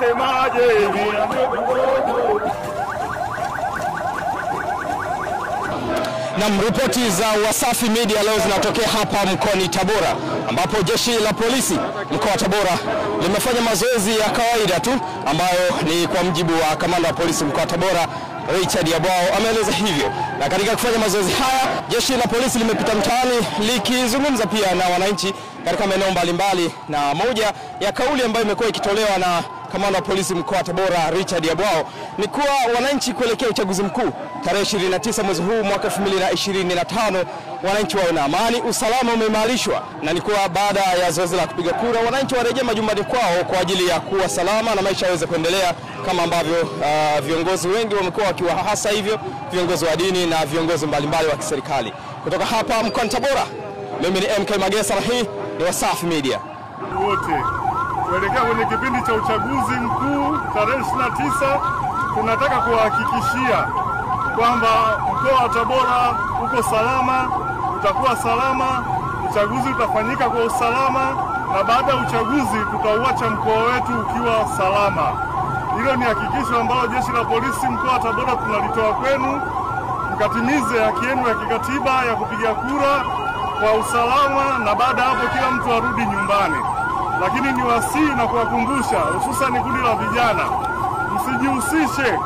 Unasemaje hivi? Na ripoti za Wasafi Media leo zinatokea hapa mkoani Tabora, ambapo jeshi la polisi mkoa wa Tabora limefanya mazoezi ya kawaida tu, ambayo ni kwa mjibu wa kamanda wa polisi mkoa wa Tabora Richard Yabwao ameeleza hivyo. Na katika kufanya mazoezi haya, jeshi la polisi limepita mtaani likizungumza pia na wananchi katika maeneo mbalimbali, na moja ya kauli ambayo imekuwa ikitolewa na kamanda wa polisi mkoa wa Tabora Richard Yabwao ni kuwa wananchi kuelekea uchaguzi mkuu tarehe 29 mwezi huu mwaka 2025 wananchi wao na amani, usalama umeimarishwa, na ni kuwa baada ya zoezi la kupiga kura wananchi warejea majumbani kwao kwa ajili ya kuwa salama na maisha yaweze kuendelea kama ambavyo viongozi wengi wamekuwa wakiwahasa hivyo, viongozi wa dini na viongozi mbalimbali wa kiserikali. Kutoka hapa mkoani Tabora, mimi ni MK Magesa na hii ni Wasafi Media. Wote kuelekea kwenye kipindi cha uchaguzi mkuu tarehe 29, tunataka kuhakikishia kwamba mkoa wa Tabora uko salama, utakuwa salama, uchaguzi utafanyika kwa usalama, na baada ya uchaguzi tutauacha mkoa wetu ukiwa salama. Hilo ni hakikisho ambalo jeshi la polisi mkoa wa Tabora tunalitoa kwenu, mkatimize haki yenu ya kikatiba ya kupiga kura kwa usalama, na baada hapo kila mtu arudi nyumbani. Lakini ni wasii na kuwakumbusha, hususan kundi la vijana, msijihusishe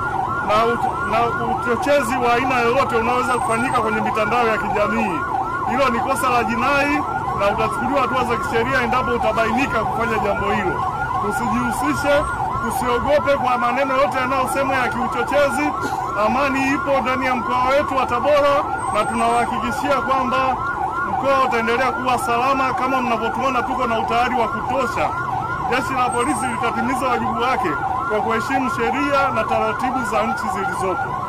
na uchochezi wa aina yoyote unaweza kufanyika kwenye mitandao ya kijamii. Hilo ni kosa la jinai na utachukuliwa hatua za kisheria endapo utabainika kufanya jambo hilo. Usijihusishe, usiogope kwa maneno yote yanayosemwa ya kiuchochezi. Amani ipo ndani ya mkoa wetu wa Tabora, na tunawahakikishia kwamba mkoa utaendelea kuwa salama. Kama mnavyotuona, tuko na utayari wa kutosha. Jeshi la polisi litatimiza wajibu wake kwa kuheshimu sheria na taratibu za nchi zilizopo.